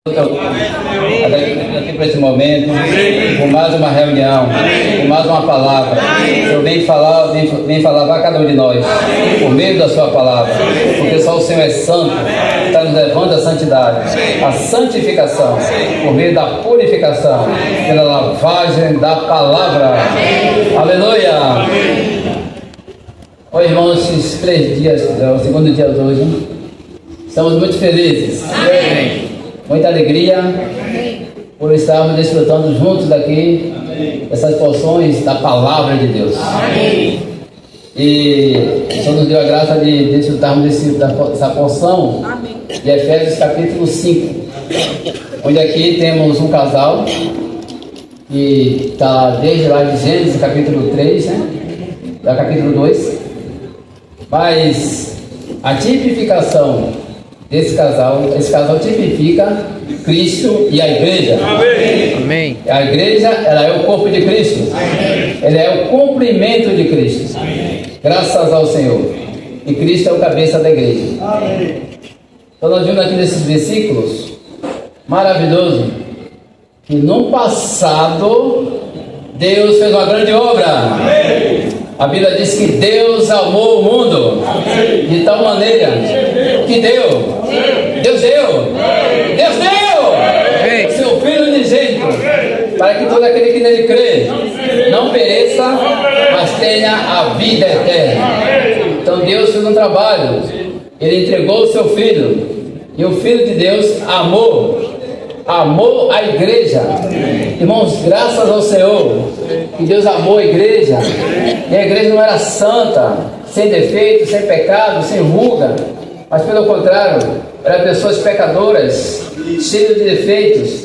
Aqui para esse momento, por mais uma reunião, por mais uma palavra. O Senhor vem falar para cada um de nós, por meio da sua palavra, porque só o Senhor é santo, está nos levando à santidade, à santificação, por meio da purificação, pela lavagem da palavra. Aleluia! Oi, irmãos, esses 3 dias, é o segundo dia de hoje, estamos muito felizes. Amém. Muita alegria por estarmos desfrutando juntos daqui essas porções da palavra de Deus. Amém. E o Senhor nos deu a graça de desfrutarmos dessa porção. Amém. De Efésios capítulo 5, onde aqui temos um casal que está desde lá de Gênesis capítulo 3, né? Da capítulo 2, mas a tipificação esse casal tipifica Cristo e a igreja. Amém. A igreja, ela é o corpo de Cristo. Amém. Ela é o cumprimento de Cristo. Amém. Graças ao Senhor. E Cristo é o cabeça da igreja. Amém. Então nós vimos aqui nesses versículos maravilhoso que no passado Deus fez uma grande obra. Amém. A Bíblia diz que Deus amou o mundo. Amém. De tal maneira que Deus deu seu Filho unigênito, para que todo aquele que nele crê não pereça, mas tenha a vida eterna. Então Deus fez um trabalho, Ele entregou o seu Filho, e o Filho de Deus amou a igreja. Irmãos, graças ao Senhor que Deus amou a igreja. E a igreja não era santa, sem defeito, sem pecado, sem ruga, mas pelo contrário, eram pessoas pecadoras, cheias de defeitos.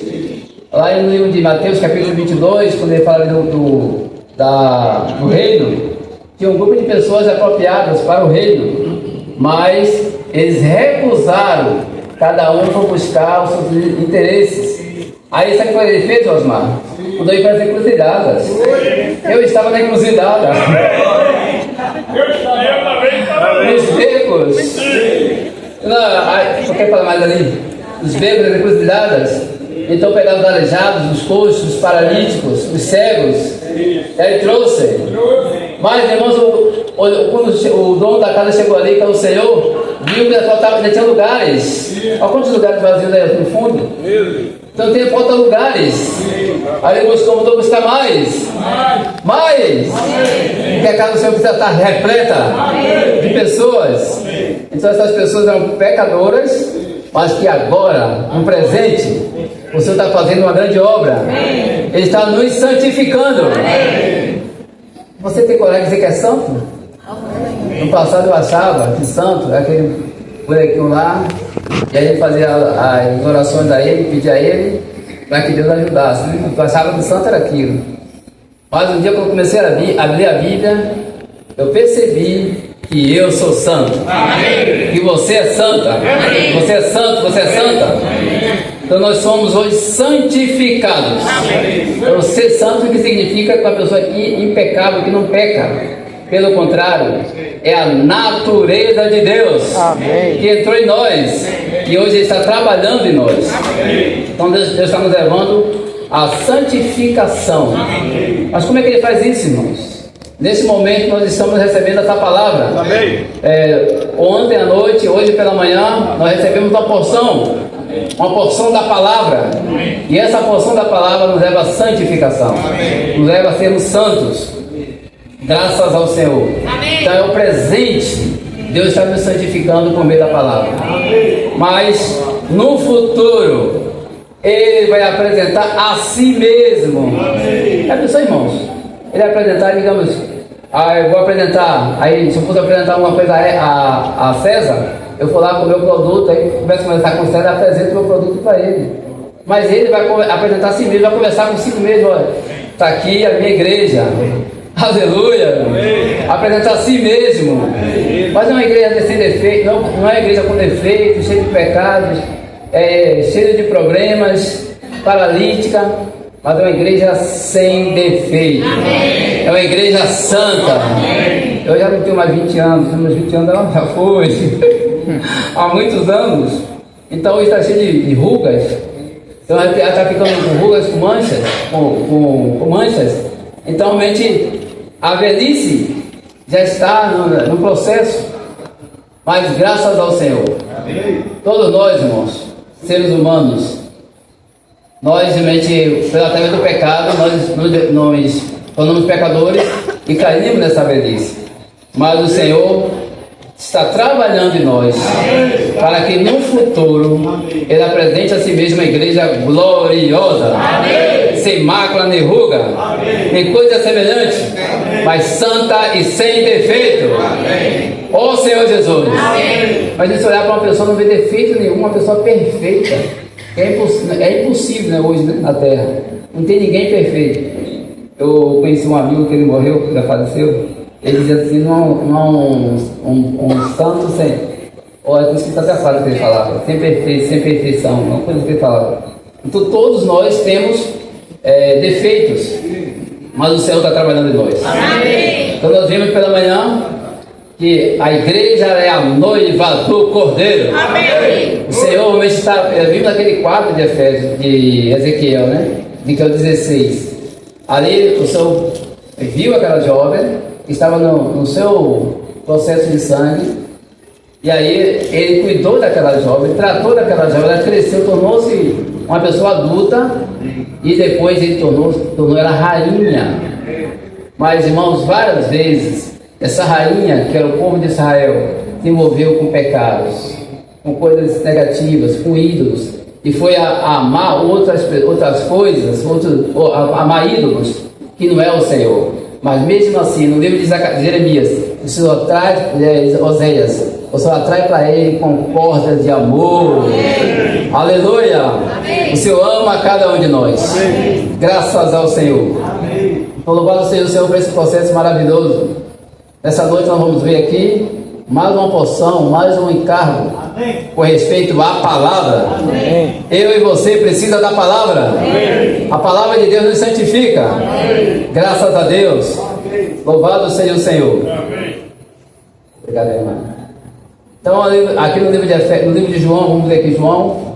Lá no livro de Mateus capítulo 22, quando ele fala do reino, tinha um grupo de pessoas apropriadas para o reino, mas eles recusaram. Cada um foi buscar os seus interesses. Aí sabe o que ele fez, Osmar? Mudou ir para as encruzilhadas. Eu estava na encruzilhada. Nos becos. Não quer falar mais ali? Os becos das encruzilhadas. Então pegaram os aleijados, os coxos, os paralíticos, os cegos. Ele trouxe. Mas, irmãos, quando o dono da casa chegou ali, que é o Senhor, viu que tinha lugares. Olha quantos lugares vazios aí no fundo. Então falta lugares. Aí ele mandou buscar mais. Porque a casa do Senhor precisa estar repleta de pessoas. Então essas pessoas eram pecadoras, mas que agora, no presente, o Senhor está fazendo uma grande obra. Ele está nos santificando. Você tem coragem de dizer que é santo? No passado eu achava que santo é aquele bonequinho lá, e aí fazia as orações a ele, pedia a ele para que Deus ajudasse. Eu achava que santo era aquilo. Mas um dia quando eu comecei a ler a Bíblia, eu percebi que eu sou santo. Amém. Que você é santa. Amém. Você é santo, você é santa. Amém. Então nós somos hoje santificados. Amém. Então ser santo, o que significa que uma pessoa impecável, que não peca. Pelo contrário, é a natureza de Deus. Amém. Que entrou em nós. E hoje Ele está trabalhando em nós. Amém. Então Deus está nos levando à santificação. Amém. Mas como é que Ele faz isso, irmãos? Nesse momento nós estamos recebendo essa palavra. Amém. Ontem à noite, hoje pela manhã, nós recebemos uma porção da palavra. Amém. E essa porção da palavra nos leva à santificação. Amém. Nos leva a sermos santos. Graças ao Senhor. Amém. Então é o presente. Deus está nos santificando por meio da palavra. Amém. Mas no futuro Ele vai apresentar a si mesmo. Amém. É pessoal, irmãos. Ele vai apresentar, digamos, eu vou apresentar, aí se eu fosse apresentar uma coisa a César, eu for lá com o meu produto, aí começo a conversar com o César, apresento o meu produto para ele. Mas ele vai apresentar a si mesmo, vai conversar consigo mesmo. Olha, está aqui a minha igreja. Aleluia! Amém. Apresentar a si mesmo. Amém. Mas não é uma igreja sem defeito, não é uma igreja com defeitos, cheia de pecados, cheia de problemas, paralítica, mas é uma igreja sem defeito. Amém. É uma igreja santa. Amém. Eu já não tenho mais 20 anos, meus 20 anos já foi. Há muitos anos. Então está cheio de rugas, Então ela está ficando com rugas, com manchas, com manchas. Então realmente a velhice já está no processo. Mas graças ao Senhor, todos nós, irmãos, seres humanos, nós realmente, pelo atrás do pecado, nós tornamos pecadores e caímos nessa velhice. Mas o Senhor está trabalhando em nós para que no futuro Ele apresente a si mesmo uma igreja gloriosa, sem mácula nem ruga, nem coisa semelhante, mas santa e sem defeito. Ó Senhor Jesus. Mas se olhar para uma pessoa não vê defeito nenhum, uma pessoa perfeita. É impossível, né, hoje, né, na Terra. Não tem ninguém perfeito. Eu conheci um amigo que ele morreu, que já faleceu. Ele dizia assim, não há um santo sem... Olha, eu esqueci até a frase que ele falava. Sem perfeição, uma coisa que ele falava. Então todos nós temos defeitos, mas o Senhor está trabalhando em nós. Amém. Então nós vimos pela manhã que a igreja é a noiva do Cordeiro. Amém. O Senhor realmente está... Vimos naquele quadro de Efésios, de Ezequiel, né? De que é o 16. Ali o Senhor viu aquela jovem que estava no seu processo de sangue, e aí ele cuidou daquela jovem, tratou daquela jovem, ela cresceu, tornou-se uma pessoa adulta, e depois ele tornou ela rainha. Mas, irmãos, várias vezes essa rainha, que era o povo de Israel, se envolveu com pecados, com coisas negativas, com ídolos, e foi a amar outras coisas, amar ídolos, que não é o Senhor. Mas mesmo assim, no livro de Jeremias, o Senhor traz, Oséias, o Senhor atrai para ele com cordas de amor. Amém. Aleluia! Amém. O Senhor ama cada um de nós. Amém. Graças ao Senhor. Amém. Então, louvado seja o Senhor por esse processo maravilhoso. Nessa noite nós vamos ver aqui mais uma porção, mais um encargo. Amém. Com respeito à palavra. Amém. Eu e você precisa da palavra. Amém. A palavra de Deus nos santifica. Amém. Graças a Deus. Amém. Louvado seja o Senhor. Amém. Obrigado, irmão. Então, aqui no livro de João, vamos ler aqui João,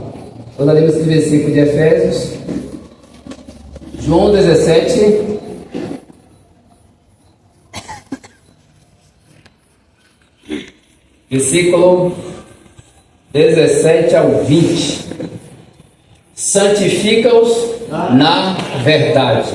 quando lemos esse versículo de Efésios, João 17, versículo 17 ao 20. Santifica-os na verdade.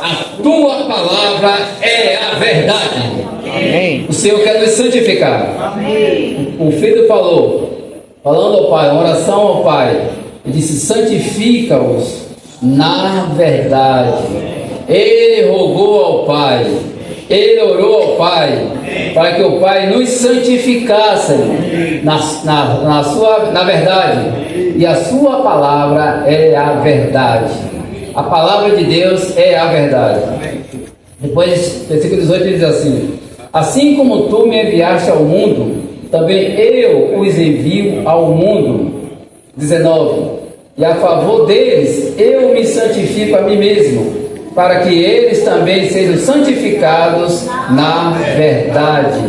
A tua palavra é a verdade. Amém. O Senhor quer nos santificar. Amém. O Filho falando ao Pai, uma oração ao Pai, ele disse: santifica-os na verdade. Ele rogou ao Pai, ele orou ao Pai, para que o Pai nos santificasse na verdade. E a sua palavra é a verdade. A palavra de Deus é a verdade. Depois, versículo 18 diz assim: assim como tu me enviaste ao mundo, também eu os envio ao mundo. 19. E a favor deles eu me santifico a mim mesmo, para que eles também sejam santificados na verdade.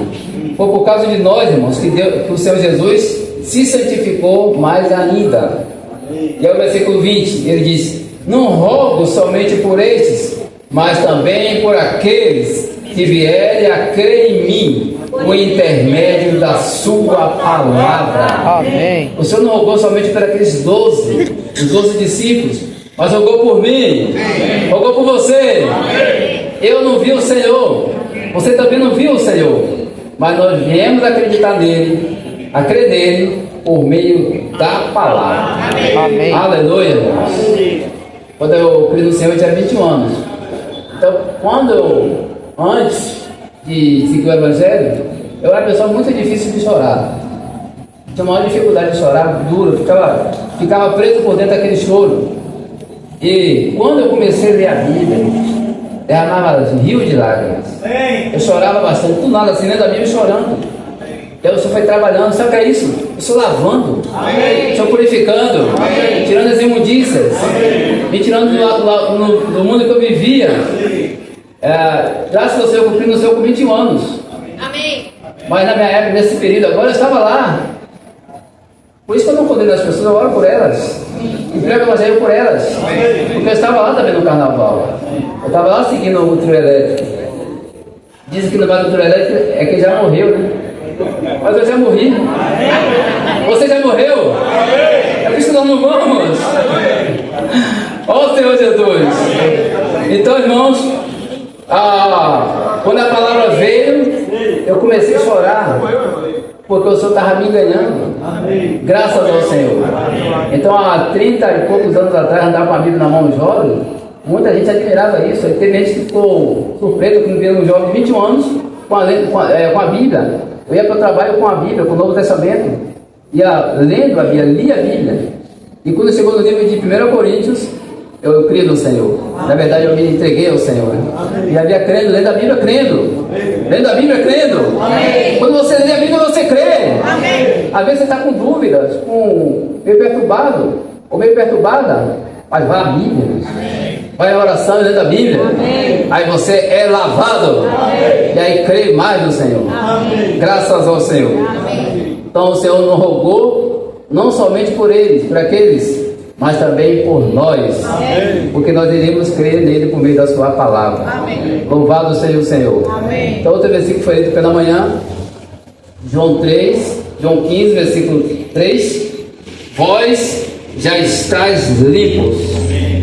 Foi por causa de nós, irmãos, que o Senhor Jesus se santificou mais ainda. E aí o versículo 20, ele diz: não rogo somente por estes, mas também por aqueles que vierem a crer em mim, por intermédio da sua palavra. Amém. O Senhor não rogou somente por aqueles 12, os 12 discípulos, mas rogou por mim. Amém. Rogou por você. Amém. Eu não vi o Senhor, você também não viu o Senhor, mas nós viemos acreditar nele, a crer nele por meio da palavra. Amém. Aleluia, irmãos. Quando eu criei no Senhor, eu tinha 21 anos. Então, antes de seguir o Evangelho, eu era uma pessoa muito difícil de chorar. Tinha maior dificuldade de chorar, duro, ficava preso por dentro daquele choro. E quando eu comecei a ler a Bíblia, derramava rio de lágrimas. Eu chorava bastante, do nada, assim, lendo a Bíblia e chorando. Então o Senhor foi trabalhando, sabe o que é isso? O Senhor lavando, o Senhor purificando, tirando as imundícias, me tirando do mundo que eu vivia. Graças ao Senhor, cumpri no Senhor com 21 anos. Amém. Mas na minha época, nesse período, agora eu estava lá. Por isso que eu não condeno as pessoas, eu oro por elas. E prego o evangelho por elas. Porque eu estava lá também no carnaval. Eu estava lá seguindo o trio elétrico. Dizem que no bar do trio elétrico é que já morreu, né? Mas eu já morri. Você já morreu? É por isso que nós não vamos. Ó o Senhor Jesus. Então, irmãos, quando a palavra veio, eu comecei a chorar. Porque o Senhor estava me enganando. Graças ao Senhor. Então, há 30 e poucos anos atrás, andava com a Bíblia na mão do jovem. Muita gente admirava isso. Aí teve gente que ficou surpresa quando viu um jovem de 21 anos com a Bíblia. Eu ia para o trabalho com a Bíblia, com o Novo Testamento. Ia lendo a Bíblia, lia a Bíblia. E quando chegou no livro de 1 Coríntios, eu criei no Senhor. Na verdade, eu me entreguei ao Senhor. E havia crendo, lendo a Bíblia, crendo. Lendo a Bíblia, crendo. Amém. Quando você lê a Bíblia, você crê. Amém. Às vezes você está com dúvidas, meio perturbado, ou meio perturbada, mas vá à Bíblia. Amém. Vai à oração e lê a Bíblia. Amém. Aí você é lavado. Amém. E aí crê mais no Senhor. Amém. Graças ao Senhor. Amém. Então o Senhor nos rogou, não somente por eles, por aqueles, mas também por nós. Amém. Porque nós iremos crer nele por meio da sua palavra. Amém. Louvado seja o Senhor. Amém. Então outro versículo foi lido pela manhã, João 15, versículo 3. Vós já estáis limpos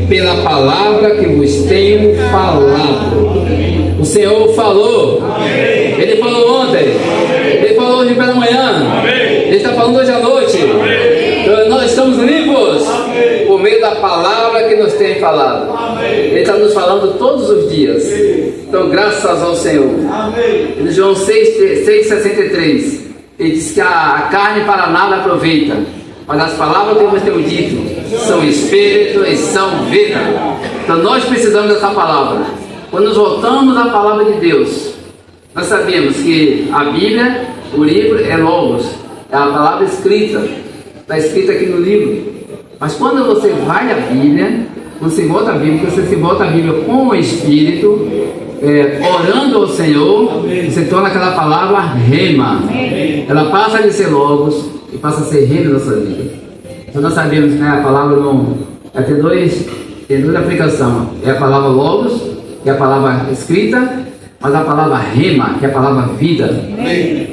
pela palavra que vos tenho falado. O Senhor falou. Amém. Ele falou ontem. Amém. Ele falou hoje pela manhã. Amém. Ele está falando hoje à noite. Então, nós estamos limpos. Amém. Por meio da palavra que nos tem falado. Amém. Ele está nos falando todos os dias. Amém. Então, graças ao Senhor. Amém. Em João 6,63, ele diz que a carne para nada aproveita, mas as palavras que eu tenho dito são espírito e são vida. Então nós precisamos dessa palavra. Quando nos voltamos à palavra de Deus, nós sabemos que a Bíblia, o livro é Logos, é a palavra escrita, está escrita aqui no livro. Mas quando você vai à Bíblia, você volta à Bíblia, você se volta à Bíblia com o Espírito, orando ao Senhor, você torna aquela palavra rema. Ela passa de ser Logos e passa a ser rema na sua vida. Então nós sabemos que a palavra tem duas aplicações. É a palavra Logos, que é a palavra escrita, mas a palavra rema, que é a palavra vida. Amém.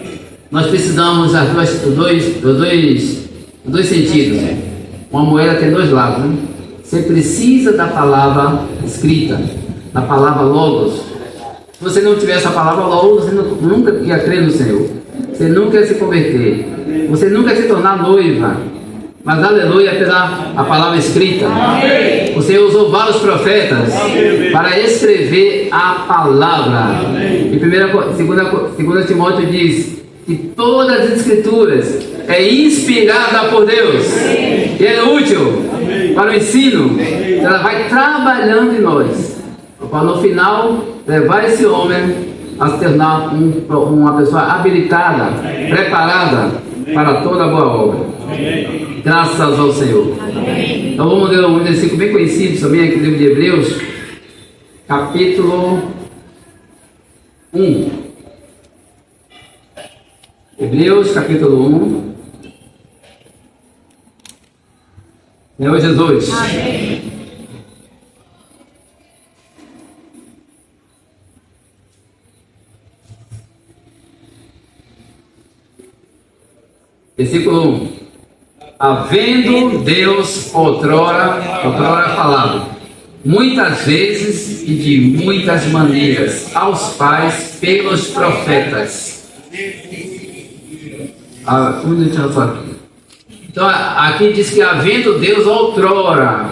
Nós precisamos dos dois sentidos. Uma moeda tem dois lados. Né? Você precisa da palavra escrita, da palavra Logos. Se você não tiver essa palavra Logos, você nunca ia crer no Senhor. Você nunca ia se converter. Você nunca ia se tornar noiva. Mas aleluia, pela a palavra escrita. Amém. O Senhor usou vários profetas. Amém. Para escrever a palavra. Amém. E 2 Timóteo diz que todas as escrituras é inspirada por Deus. Amém. E é útil. Amém. Para o ensino. Amém. Ela vai trabalhando em nós, para no final levar esse homem a se tornar uma pessoa habilitada, preparada para toda boa obra. Amém. Graças ao Senhor. Amém. Então vamos ler um versículo bem conhecido também aqui no livro de Hebreus, capítulo 1. Hebreus, capítulo 1. Senhor Jesus. Amém. Versículo 1. Havendo Deus outrora falado, muitas vezes e de muitas maneiras, aos pais pelos profetas. Então aqui diz que havendo Deus outrora,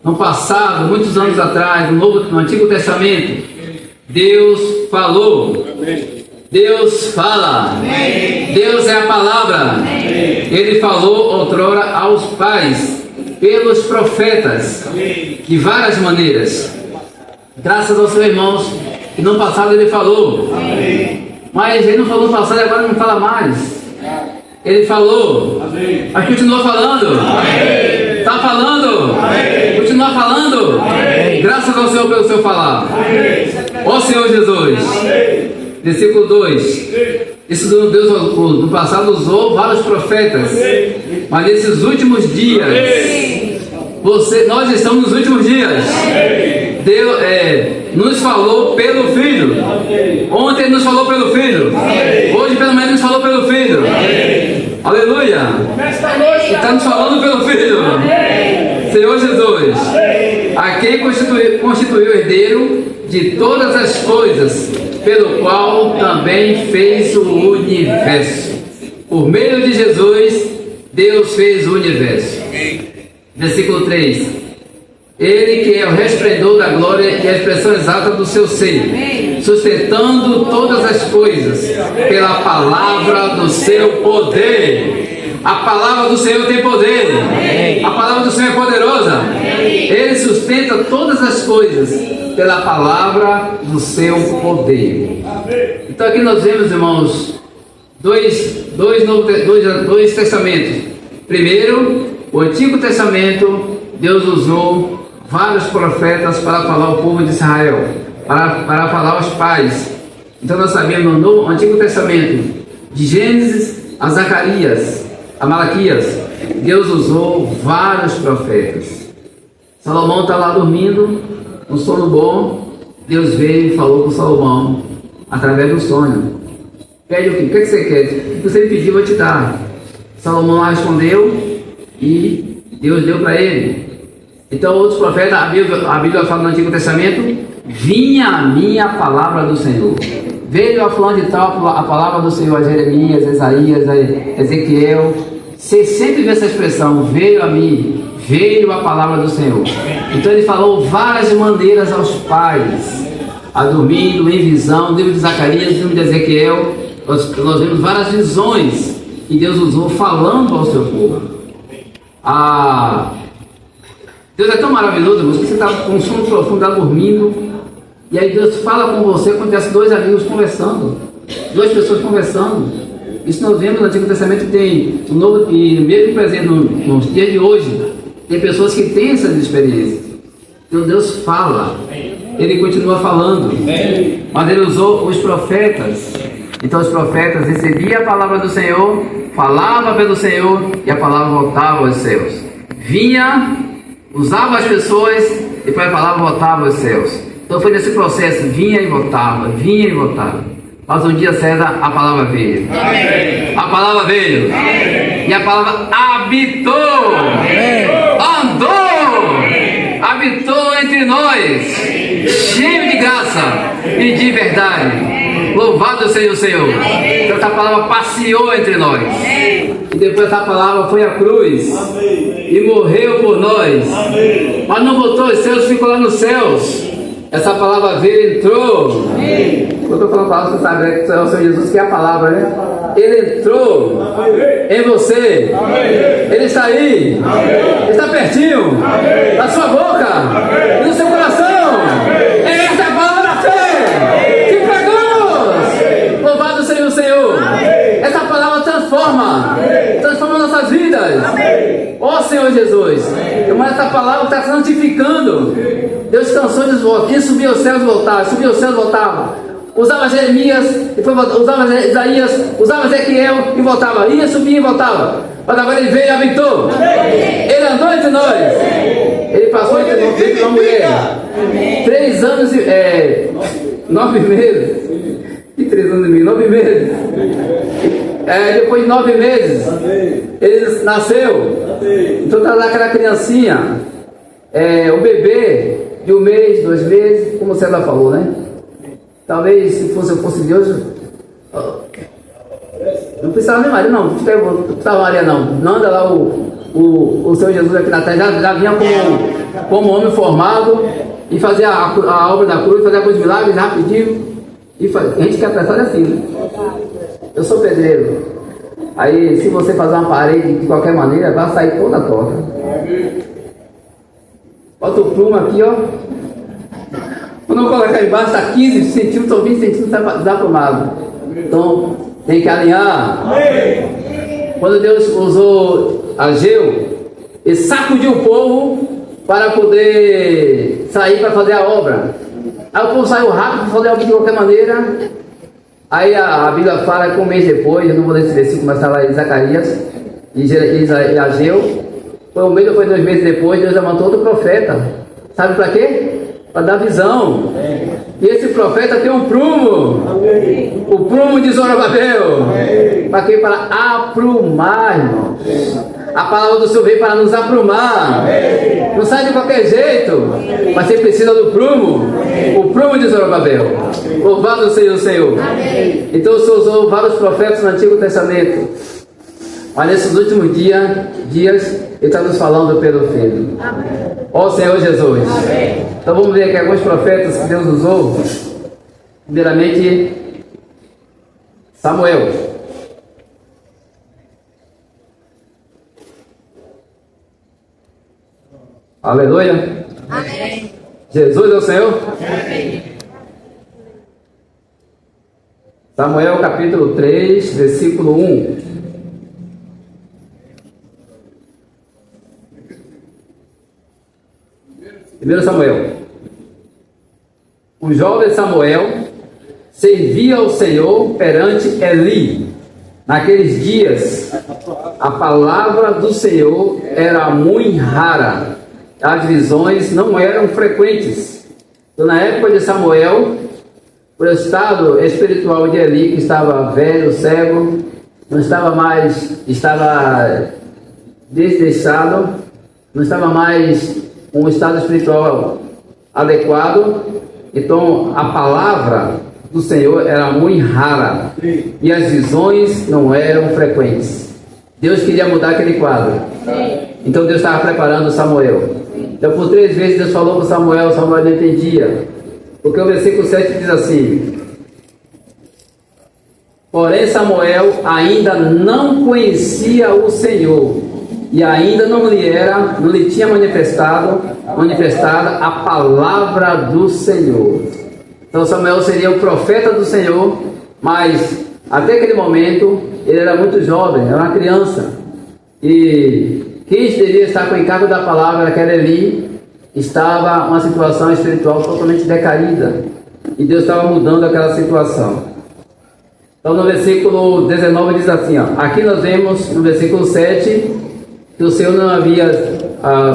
no passado, muitos anos atrás, no Antigo Testamento, Deus falou. Deus fala. Amém. Deus é a palavra. Amém. Ele falou outrora aos pais, pelos profetas, amém, de várias maneiras. Graças aos seus irmãos, que no passado ele falou. Amém. Mas ele não falou no passado e agora não fala mais. Ele falou. Amém. Mas continua falando. Está falando. Amém. Continua falando. Amém. Graças ao Senhor pelo seu falar. Ó Senhor Jesus. Amém. Versículo 2. Isso Deus no passado usou vários profetas, mas nesses últimos dias, nós estamos nos últimos dias. Deus nos falou pelo Filho. Ontem nos falou pelo Filho. Hoje pelo menos nos falou pelo Filho. Aleluia. Está nos falando pelo Filho. Senhor Jesus, a quem constituiu herdeiro de todas as coisas, pelo qual também fez o universo. Por meio de Jesus, Deus fez o universo. Versículo 3. Ele que é o resplendor da glória e a expressão exata do seu ser, sustentando todas as coisas pela palavra do seu poder. A palavra do Senhor tem poder. A palavra do Senhor é poderosa. Ele sustenta todas as coisas pela palavra do seu poder. Então aqui nós vemos, irmãos, dois testamentos. Primeiro, o Antigo Testamento, Deus usou vários profetas para falar ao povo de Israel, para falar aos pais. Então nós sabemos no Antigo Testamento, de Gênesis a Zacarias, a Malaquias, Deus usou vários profetas. Salomão está lá dormindo, um sono bom, Deus veio e falou com Salomão, através do sonho. Pede o que você quer? O que você me pediu, eu vou te dar. Salomão lá respondeu e Deus deu para ele. Então outros profetas, a Bíblia fala no Antigo Testamento, vinha a minha palavra do Senhor. Veio a fulano de tal a palavra do Senhor, a Jeremias, a Isaías, a Ezequiel. Você sempre vê essa expressão, veio a mim, veio a palavra do Senhor. Então ele falou várias maneiras aos pais, a dormindo, em visão, no livro de Zacarias, no livro de Ezequiel, nós vemos várias visões que Deus usou falando ao seu povo. Deus é tão maravilhoso, irmãos, que você está com um sono profundo, está dormindo, e aí Deus fala com você quando tem dois amigos conversando, duas pessoas conversando. Isso nós vemos no Antigo Testamento, tem um novo, e mesmo presente nos dias de hoje, tem pessoas que têm essas experiências. Então Deus fala, Ele continua falando, mas Ele usou os profetas. Então os profetas recebiam a palavra do Senhor, falavam pelo Senhor, e a palavra voltava aos céus. Vinha, usava as pessoas, e depois a palavra voltava aos céus. Então foi nesse processo, vinha e voltava, vinha e voltava. Mas um dia certo a palavra veio. Amém. A palavra veio. Amém. E a palavra habitou. Amém. Andou. Amém. Habitou entre nós. Cheio de graça e de verdade. Louvado seja o Senhor. Então essa palavra passeou entre nós. E depois essa palavra foi à cruz. E morreu por nós. Mas não voltou aos céus, ficou lá nos céus. Essa palavra veio, entrou. Eu estou falando a palavra, você sabe, que é o Senhor Jesus, que é a palavra, né? Ele entrou em você. Ele está aí. Ele está pertinho. Na sua boca. E no seu coração. Essa é a palavra da fé que pregamos. Louvado seja o Senhor. Essa palavra transforma nossas vidas. Ó Senhor Jesus. Mas essa palavra está santificando. Deus cansou de voltar, ia subir aos céus e voltar, subia aos céus e voltava. Usava Jeremias, depois usava Isaías, usava Ezequiel e voltava. Ia, subia e voltava. Mas agora ele veio e habitou. Ele andou entre nós. Ele passou entre nós, veio uma mulher. 3 anos e 9 meses. E 3 anos e meio, 9 meses. Depois de 9 meses, ele nasceu. Então está lá aquela criancinha, o bebê de 1 mês, 2 meses, como você já falou, né? Talvez se fosse Deus, não precisava nem Maria, não precisava Maria, não anda lá o Senhor Jesus aqui na terra, já vinha como homem formado e fazia a obra da cruz, fazia alguns milagres rapidinho. E a gente quer apressar assim, né? Eu sou pedreiro. Aí se você fazer uma parede de qualquer maneira, vai sair toda torta. Bota o plumo aqui, ó. Quando eu colocar embaixo, está 15 centímetros ou 20 centímetros desaprumado. Então, tem que alinhar. Quando Deus usou Ageu, ele sacudiu o povo para poder sair para fazer a obra. Aí o povo saiu rápido para fazer a obra de qualquer maneira. Aí a Bíblia fala que um mês depois, eu não vou ler esse versículo, mas está lá em Zacarias e Ageu, foi um mês ou foi 2 meses depois, Deus levantou outro profeta. Sabe para quê? Para dar visão. E esse profeta tem um prumo. O prumo de Zorobabel. Para quê? Para aprumar, irmão. A palavra do Senhor veio para nos aprumar. Não sai de qualquer jeito. Mas você precisa do prumo. O prumo de Zorobabel. Louvado seja o Senhor. Então o Senhor usou vários profetas no Antigo Testamento. Mas nesses últimos dias Ele está nos falando pelo Filho. Ó Senhor Jesus. Então vamos ver aqui alguns profetas que Deus usou. Primeiramente, Samuel. Aleluia. Amém. Jesus é o Senhor. Amém. Samuel capítulo 3, versículo 1. Primeiro Samuel. O jovem Samuel servia ao Senhor perante Eli. Naqueles dias, a palavra do Senhor era muito rara. As visões não eram frequentes. Então, na época de Samuel, o estado espiritual de Eli, que estava velho, cego, não estava mais, estava desleixado, não estava mais um estado espiritual adequado. Então a palavra do Senhor era muito rara e as visões não eram frequentes. Deus queria mudar aquele quadro. Então Deus estava preparando Samuel. Então por 3 vezes Deus falou com Samuel, Samuel não entendia, porque o versículo 7 diz assim: porém Samuel ainda não conhecia o Senhor, e ainda não lhe tinha manifestada a palavra do Senhor. Então Samuel seria o profeta do Senhor, mas até aquele momento ele era muito jovem, era uma criança. E quem deveria estar com o encargo da palavra era Eli. Estava uma situação espiritual totalmente decaída, e Deus estava mudando aquela situação. Então no versículo 19 diz assim, ó, aqui nós vemos no versículo 7 que o Senhor não havia,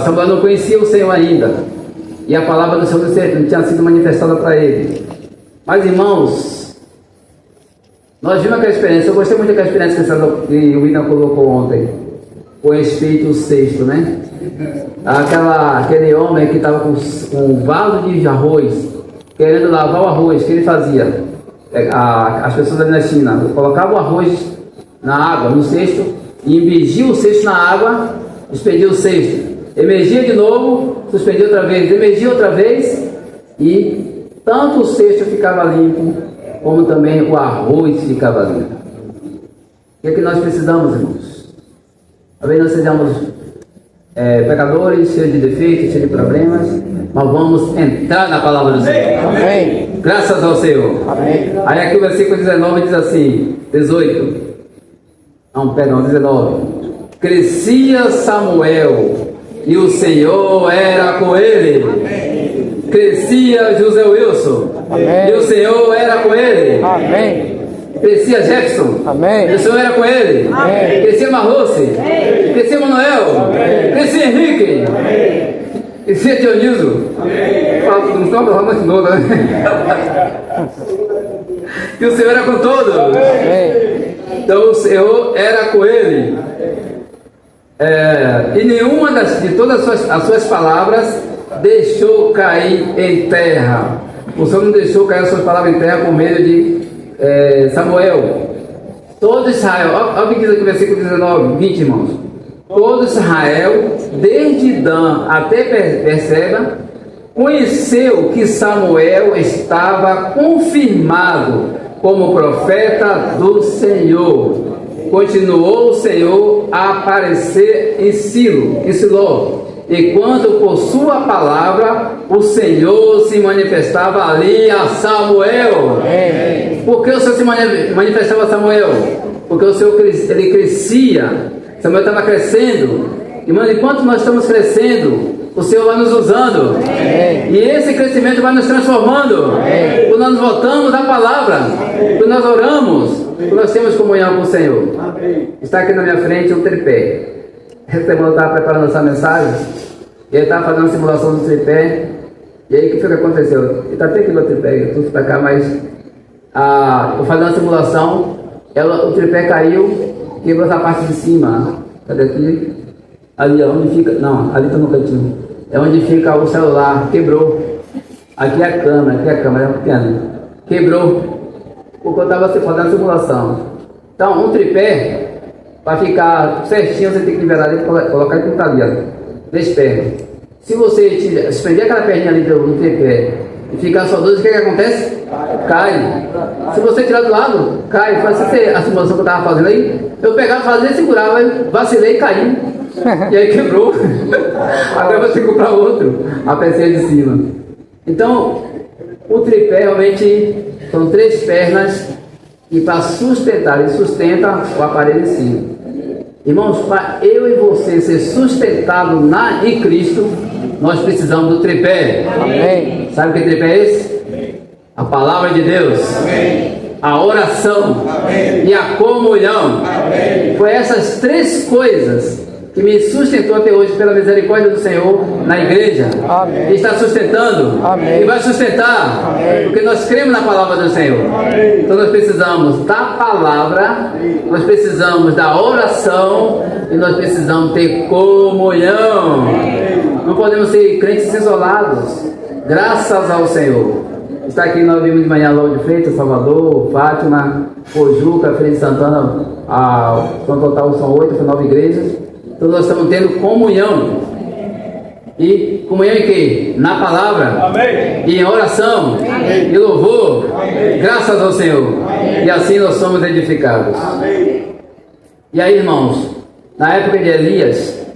Samuel não conhecia o Senhor ainda, e a palavra do Senhor não tinha sido manifestada para ele. Mas irmãos, nós vimos aquela experiência, eu gostei muito daquela experiência que o William colocou ontem, com o Espírito Sexto, né? Aquele homem que estava com um vaso de arroz, querendo lavar o arroz, o que ele fazia? As pessoas ali na China colocavam o arroz na água, no cesto, e imergia o cesto na água, suspendia o cesto, emergia de novo, suspendia outra vez, emergia outra vez, e tanto o cesto ficava limpo, como também o arroz ficava limpo. O que é que nós precisamos, irmãos? Talvez nós sejamos pecadores, cheios de defeitos, cheios de problemas, mas vamos entrar na palavra do Senhor. Amém. Graças ao Senhor. Amém. Aí aqui o versículo 19 diz assim, 19. Crescia Samuel e o Senhor era com ele. Amém. Crescia José Wilson. Amém. E o Senhor era com ele. Amém. Crescia Jefferson. Amém. E o Senhor era com ele. Amém. Crescia Marrose. Crescia Manuel. Amém. Crescia Henrique. Amém. Crescia Dionísio. Não estou falando mais novo, né? E o Senhor era com todos. Amém. Então o Senhor era com ele. E nenhuma de todas as suas palavras deixou cair em terra. O Senhor não deixou cair as suas palavras em terra por meio de Samuel. Todo Israel, olha o que diz aqui no versículo 19, 20, irmãos. Todo Israel, desde Dan até Berseba, conheceu que Samuel estava confirmado como profeta do Senhor. Continuou o Senhor a aparecer em Siló, enquanto por sua palavra o Senhor se manifestava ali a Samuel. Amém. Por que o Senhor se manifestava a Samuel? Porque o Senhor ele crescia. Samuel estava crescendo. Irmão, enquanto nós estamos crescendo, o Senhor vai nos usando. E esse crescimento vai nos transformando. Quando nós voltamos à palavra, quando nós oramos, quando nós temos comunhão com o Senhor. Está aqui na minha frente um tripé. Essa semana eu estava preparando essa mensagem, e ele estava fazendo uma simulação do tripé. E aí o que foi que aconteceu? Ele está até aqui no tripé, eu estou para cá, mas eu fazendo a simulação, o tripé caiu, quebrou essa parte de cima. Cadê aqui? Ali, onde fica? Não, ali está no cantinho. É onde fica o celular, quebrou. Aqui é a câmera é pequena. Quebrou. Porque eu estava fazendo a simulação. Então, um tripé, para ficar certinho, você tem que liberar ele e colocar ele ali, ó. 3 pernas. Se você prender aquela perninha ali do tripé e ficar só 2, o que acontece? Cai. Se você tirar do lado, cai. Faz a simulação que eu estava fazendo aí. Eu pegava, fazia, segurava, vacilei e caí. E aí quebrou. Agora eu vou ter que comprar outro. A pecinha de cima. Então, o tripé realmente são 3 pernas e para sustentar, ele sustenta o aparelho em si. Irmãos, para eu e você ser sustentado em Cristo, nós precisamos do tripé. Amém. Sabe o que tripé é esse? A palavra de Deus. Amém. A oração. Amém. E a comunhão. Amém. Foi essas 3 coisas que me sustentou até hoje pela misericórdia do Senhor na igreja. Amém. E está sustentando. Amém. E vai sustentar. Amém. Porque nós cremos na palavra do Senhor. Amém. Então nós precisamos da palavra, nós precisamos da oração e nós precisamos ter comunhão. Amém. Não podemos ser crentes isolados. Graças ao Senhor. Está aqui, nós vimos de manhã Lauro de Freitas, Salvador, Fátima, Pojuca, Freire de Santana, no total são 8, são 9 igrejas. Então nós estamos tendo comunhão. E comunhão em quê? Na palavra. Amém. E em oração. Amém. E louvor. Amém. Graças ao Senhor. Amém. E assim nós somos edificados. Amém. E aí, irmãos, na época de Elias,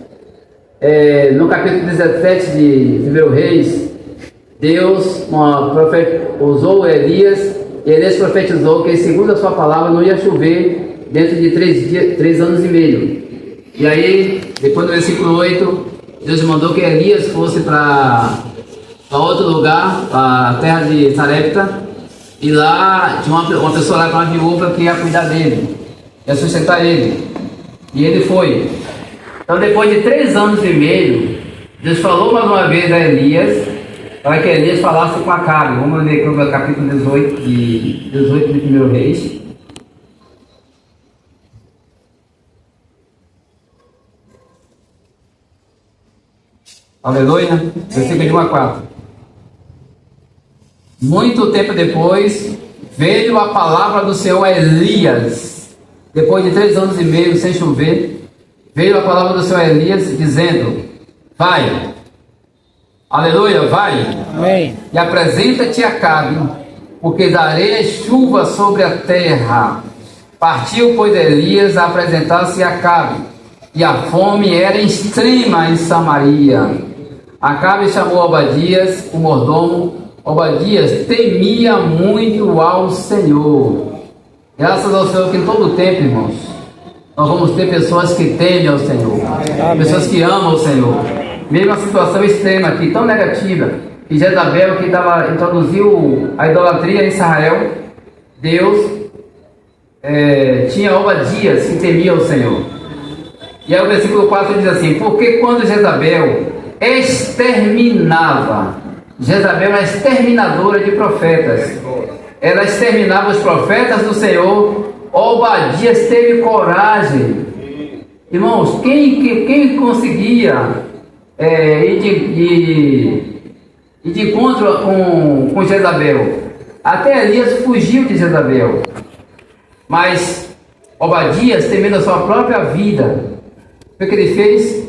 no capítulo 17 de 1 Reis, Deus usou Elias, e Elias profetizou que segundo a sua palavra não ia chover dentro de 3 anos e meio. E aí, depois do versículo 8, Deus mandou que Elias fosse para outro lugar, para a terra de Sarepta, e lá tinha uma pessoa lá, uma viúva, que ia cuidar dele, ia sustentar ele. E ele foi. Então, depois de 3 anos e meio, Deus falou mais uma vez a Elias, para que Elias falasse com Acabe. Vamos ler o capítulo 18 de 1 Reis. Aleluia. Versículo de 1 a 4. Muito tempo depois, veio a palavra do Senhor a Elias. Depois de 3 anos e meio sem chover, veio a palavra do Senhor a Elias, dizendo: vai. Aleluia, vai. Amém. E apresenta-te a Acabe, porque darei chuva sobre a terra. Partiu, pois, Elias a apresentar-se a Acabe, e a fome era extrema em Samaria. Acabe chamou Obadias, o mordomo. Obadias temia muito ao Senhor. Graças ao Senhor que em todo o tempo, irmãos, nós vamos ter pessoas que temem ao Senhor. Amém. Pessoas que amam o Senhor. Mesmo a situação extrema aqui, tão negativa, que Jezabel, que introduziu a idolatria em Israel, Deus tinha Obadias que temia o Senhor. E aí o versículo 4 diz assim: porque quando Jezabel exterminava, Jezabel é exterminadora de profetas, ela exterminava os profetas do Senhor, Obadias teve coragem. Irmãos, quem conseguia ir de encontro com Jezabel? Até Elias fugiu de Jezabel, mas Obadias, temendo a sua própria vida, o que ele fez?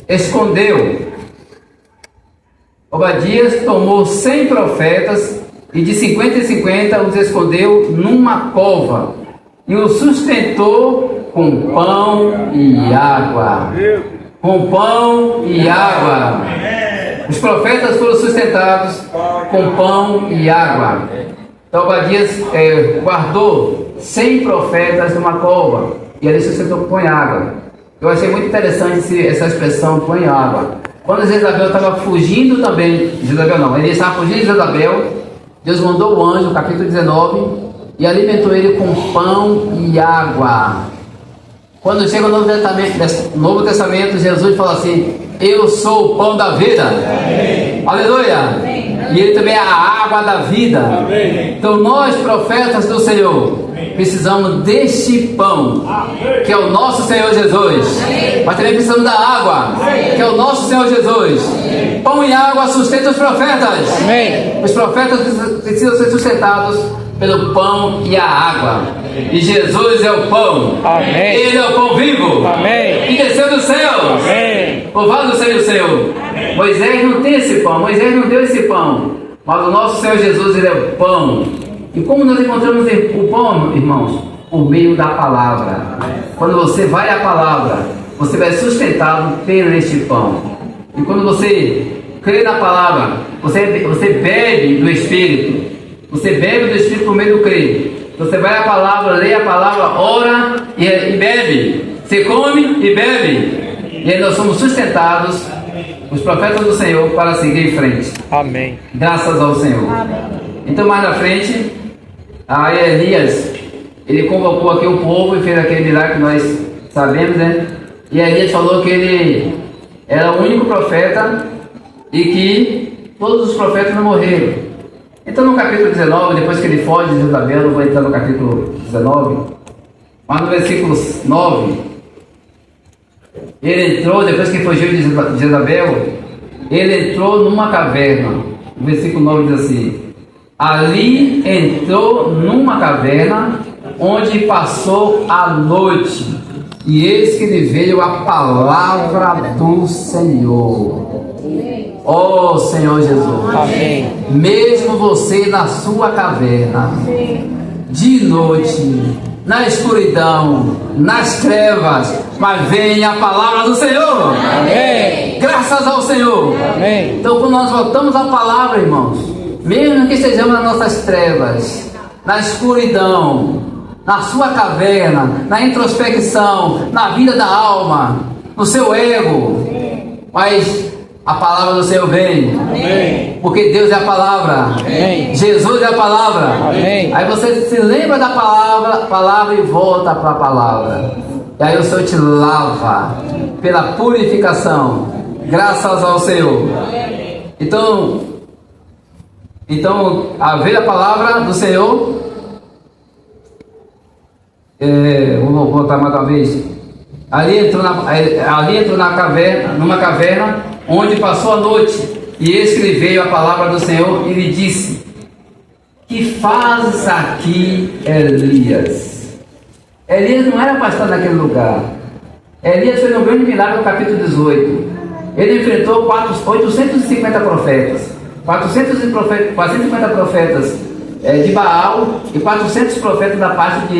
Escondeu. Obadias tomou 100 profetas e de 50 em 50 os escondeu numa cova e os sustentou com pão e água. Com pão e água. Os profetas foram sustentados com pão e água. Então Obadias guardou 100 profetas numa cova e ele sustentou com pão e água. Eu achei muito interessante essa expressão pão e água. Quando Jezabel estava fugindo também, Jezabel não, ele estava fugindo de Jezabel, Deus mandou o anjo, capítulo 19, e alimentou ele com pão e água. Quando chega o Novo Testamento, Jesus fala assim: eu sou o pão da vida. Amém. Aleluia. Amém. E ele também é a água da vida. Amém. Então nós, profetas do Senhor, precisamos deste pão, que é o nosso Senhor Jesus. Amém. Mas também precisamos da água, que é o nosso Senhor Jesus. Amém. Pão e água sustentam os profetas. Amém. Os profetas precisam ser sustentados pelo pão e a água. E Jesus é o pão. Amém. Ele é o pão vivo. Amém. E desceu do céu. Amém. Louvado seja o Senhor. Amém. Moisés não tem esse pão. Moisés não deu esse pão. Mas o nosso Senhor Jesus, ele é o pão. E como nós encontramos o pão, irmãos? Por meio da palavra. Quando você vai à palavra, você vai sustentado por este pão. E quando você crê na palavra, você bebe do Espírito. Você bebe do Espírito por meio do crer. Você vai à palavra, lê a palavra, ora e bebe. Você come e bebe. E aí nós somos sustentados, os profetas do Senhor, para seguir em frente. Amém. Graças ao Senhor. Amém. Então mais na frente, aí Elias, ele convocou aqui o povo e fez aquele milagre que nós sabemos, né? E Elias falou que ele era o único profeta e que todos os profetas não morreram. Então no capítulo 19, depois que ele foge de Jezabel, eu vou entrar no capítulo 19, mas no versículo 9, ele entrou, depois que fugiu de Jezabel, ele entrou numa caverna. O versículo 9 diz assim: ali entrou numa caverna, onde passou a noite, e eis que lhe veio a palavra do Senhor. Ó Senhor Jesus. Amém. Mesmo você na sua caverna, de noite, na escuridão, nas trevas, mas vem a palavra do Senhor. Amém. Graças ao Senhor. Amém. Então quando nós voltamos à palavra, irmãos, mesmo que estejamos nas nossas trevas, na escuridão, na sua caverna, na introspecção, na vida da alma, no seu ego, mas a palavra do Senhor vem. Amém. Porque Deus é a palavra. Amém. Jesus é a palavra. Amém. Aí você se lembra da palavra e volta para a palavra. E aí o Senhor te lava pela purificação. Graças ao Senhor. Então a ver a palavra do Senhor. Vou voltar mais uma vez. Ali entrou na caverna, numa caverna, onde passou a noite, e eis que lhe veio a palavra do Senhor e lhe disse: que fazes aqui, Elias? Elias não era para estar naquele lugar. Elias fez um grande milagre no capítulo 18. Ele enfrentou 850 profetas, 450 profetas de Baal e 400 profetas da parte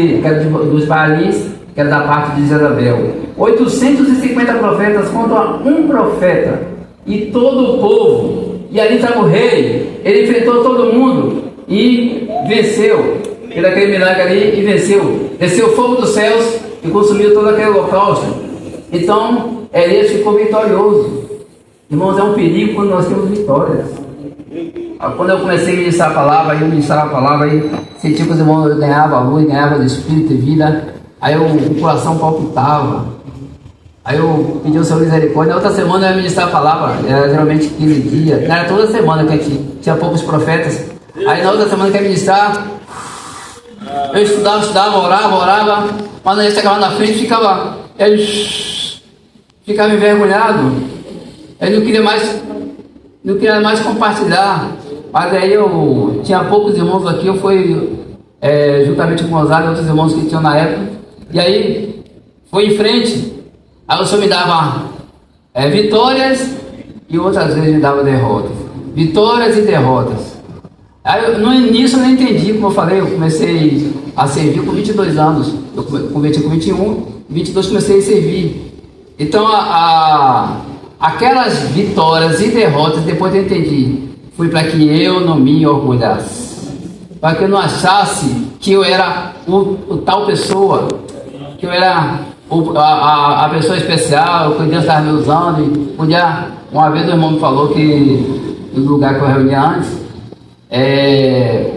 dos Baalins, que era da parte de Jezabel. 850 profetas contra um profeta e todo o povo. E ali estava o rei. Ele enfrentou todo mundo e venceu. Fez aquele milagre ali e venceu. Desceu o fogo dos céus e consumiu todo aquele holocausto. Então Elias ficou vitorioso. Irmãos, é um perigo quando nós temos vitórias. Quando eu comecei a ministrar a palavra, eu ministrava a palavra e senti que os irmãos ganhavam luz, ganhavam do Espírito e vida. Aí o coração palpitava. Aí eu pedi ao Senhor misericórdia. Na outra semana eu ia ministrar a palavra. Era geralmente 15 dias. Não era toda semana que a gente tinha poucos profetas. Aí na outra semana que eu ia ministrar, eu estudava, orava. Mas na chegava na frente, ficava envergonhado. Ele não queria mais compartilhar. Mas aí eu tinha poucos irmãos aqui. Eu fui juntamente com o Rosário e outros irmãos que tinham na época. E aí foi em frente. Aí o Senhor me dava vitórias e outras vezes me dava derrotas. Vitórias e derrotas. Aí no início eu não entendi, como eu falei, eu comecei a servir com 22 anos. Eu converti com 21, 22 comecei a servir. Então aquelas vitórias e derrotas, depois eu entendi, foi para que eu não me orgulhasse. Para que eu não achasse que eu era o tal pessoa, que eu era a pessoa especial que Deus estava me usando. Uma vez o irmão me falou que no lugar que eu reunia antes,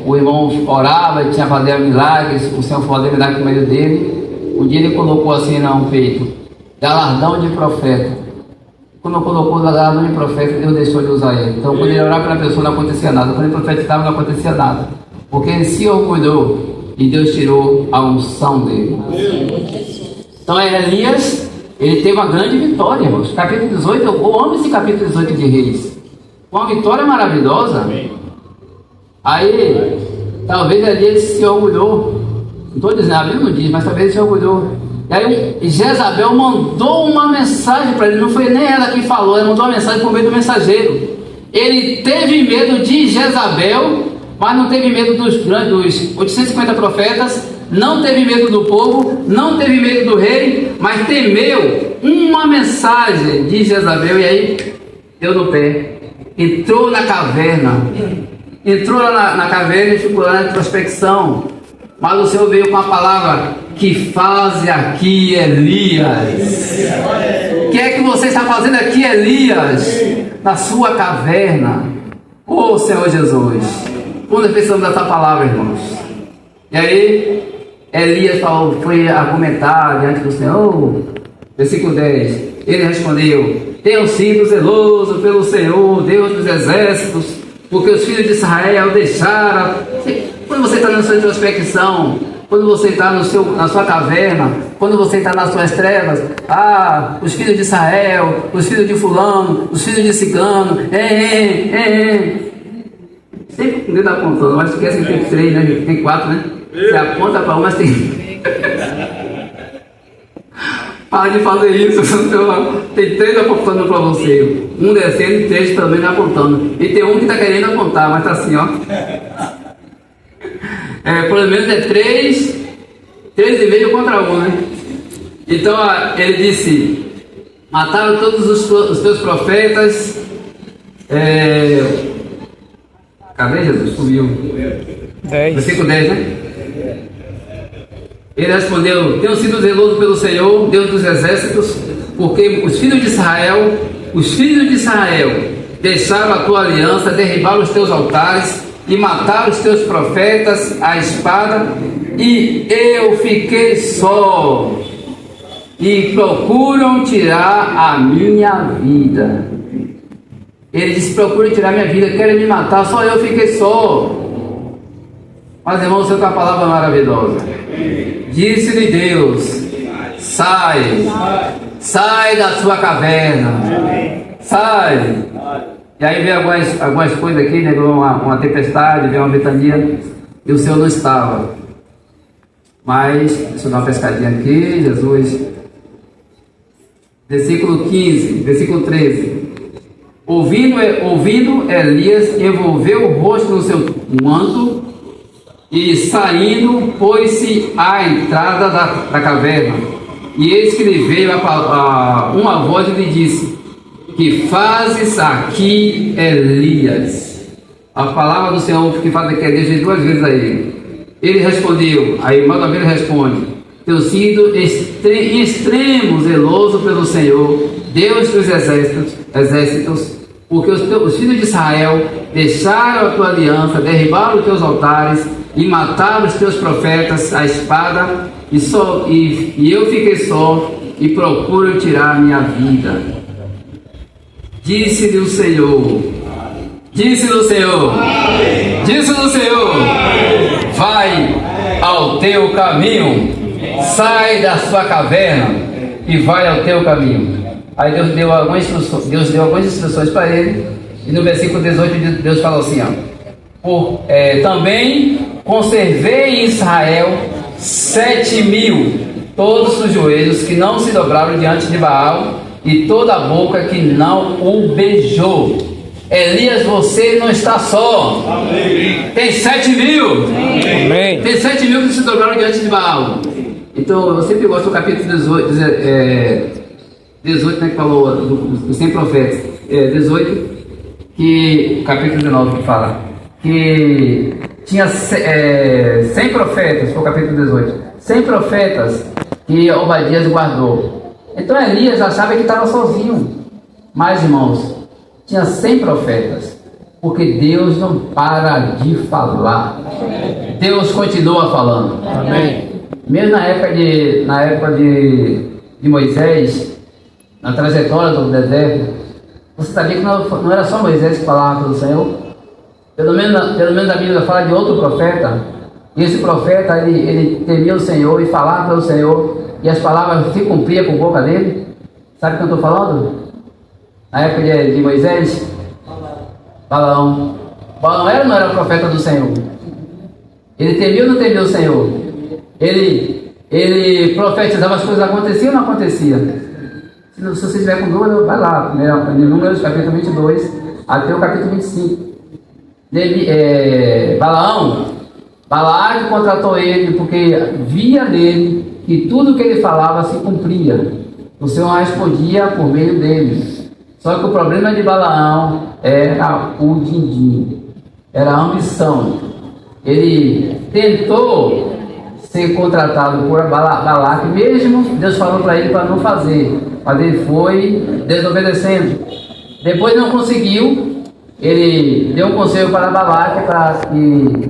o irmão orava, tinha fazer milagres, o Senhor fazia milagres no meio dele. Um dia ele colocou assim no peito, galardão de profeta. Quando colocou o galardão de profeta, Deus deixou de usar ele. Então quando ele orava para a pessoa não acontecia nada, quando ele profetizava não acontecia nada, porque ele se orgulhou e Deus tirou a unção dele. Então Elias, ele teve uma grande vitória, irmãos. Capítulo 18, eu amo esse capítulo 18 de Reis. Uma vitória maravilhosa. Aí, talvez Elias se orgulhou. Não estou dizendo, a Bíblia não diz, mas talvez ele se orgulhou. E aí Jezabel mandou uma mensagem para ele. Não foi nem ela que falou, ela mandou uma mensagem por meio do mensageiro. Ele teve medo de Jezabel, mas não teve medo dos 850 profetas. Não teve medo do povo, não teve medo do rei, mas temeu uma mensagem de Jezabel. E aí deu no pé, entrou na caverna, na caverna e ficou lá na introspecção. Mas o Senhor veio com a palavra: que faz aqui Elias? O que é que você está fazendo aqui, Elias? Na sua caverna. Ô Senhor Jesus, quando precisamos dessa palavra, irmãos. E aí Elias foi argumentar diante do Senhor. Versículo 10. Ele respondeu: tenho sido zeloso pelo Senhor, Deus dos exércitos, porque os filhos de Israel deixaram. Quando você está na sua introspecção, quando você está na sua caverna, quando você está nas suas trevas, os filhos de Israel, os filhos de fulano, os filhos de ciclano, sempre com o dedo apontando, mas esquece que tem 3, né? Tem 4, né? Você aponta para um, mas tem... Para de fazer isso, tem 3 apontando para você, um descendo e 3 também apontando, e tem um que está querendo apontar, mas está assim, ó. Pelo menos é 3,5 contra 1, né? Então ele disse: mataram todos os teus profetas. Cadê Jesus? Subiu. 10. Versículo 10, né? Ele respondeu: tenho sido zeloso pelo Senhor, Deus dos exércitos, porque os filhos de Israel deixaram a tua aliança, derribaram os teus altares e mataram os teus profetas à espada, e eu fiquei só, e procuram tirar a minha vida. Ele disse: procuram tirar a minha vida, querem me matar, só eu fiquei só. Mas irmãos, você tem uma palavra maravilhosa. Disse-lhe Deus: sai da sua caverna, sai. E aí veio algumas coisas aqui, né? Uma tempestade, veio uma ventania, e o Senhor não estava. Mas, deixa eu dar uma pescadinha aqui, Jesus. Versículo 15, versículo 13. Ouvindo Elias, envolveu o rosto no seu manto, e saindo, pôs-se à entrada da caverna. E eis que lhe veio uma voz e lhe disse: que fazes aqui, Elias? A palavra do Senhor que faz aqui Elias diz 2 vezes a ele. Ele respondeu, aí mais uma vez ele responde: tenho sido em extremo zeloso pelo Senhor, Deus dos exércitos, porque os filhos de Israel deixaram a tua aliança, derribaram os teus altares e mataram os teus profetas à espada, e eu fiquei só, e procuro tirar a minha vida. Disse-lhe o Senhor, vai ao teu caminho, sai da sua caverna e vai ao teu caminho. Aí Deus deu algumas instruções para ele, e no versículo 18 Deus falou assim: também conservei em Israel 7.000, todos os joelhos que não se dobraram diante de Baal, e toda a boca que não o beijou. Elias, você não está só. Amém. Tem 7.000. Amém. Tem 7.000 que se dobraram diante de Baal. Então eu sempre gosto do capítulo 18, né, que falou dos 100 profetas. 18, que capítulo 19 que fala que tinha 100 profetas, foi o capítulo 18. 100 profetas que Obadias guardou. Então Elias achava que estava sozinho. Mas, irmãos, tinha 100 profetas, porque Deus não para de falar. Deus continua falando. Amém. Mesmo na época de Moisés, na trajetória do deserto, você sabia que não era só Moisés que falava pelo Senhor? Pelo menos a Bíblia fala de outro profeta. E esse profeta, ele temia o Senhor e falava pelo Senhor, e as palavras se cumpriam por boca dele. Sabe o que eu estou falando? Na época de Moisés, Balaão. Balaão era ou não era o profeta do Senhor? Ele temia ou não temia o Senhor? Ele profetizava, as coisas aconteciam ou não aconteciam? Se você estiver com dúvida, vai lá, em Números capítulo 22 até o capítulo 25. Balaão contratou ele porque via nele que tudo que ele falava se cumpria. O Senhor respondia por meio dele. Só que o problema de Balaão era o din-din, era a ambição. Ele tentou ser contratado por Balaque, mesmo Deus falou para ele para não fazer, mas ele foi desobedecendo. Depois não conseguiu, ele deu um conselho para Balaque para que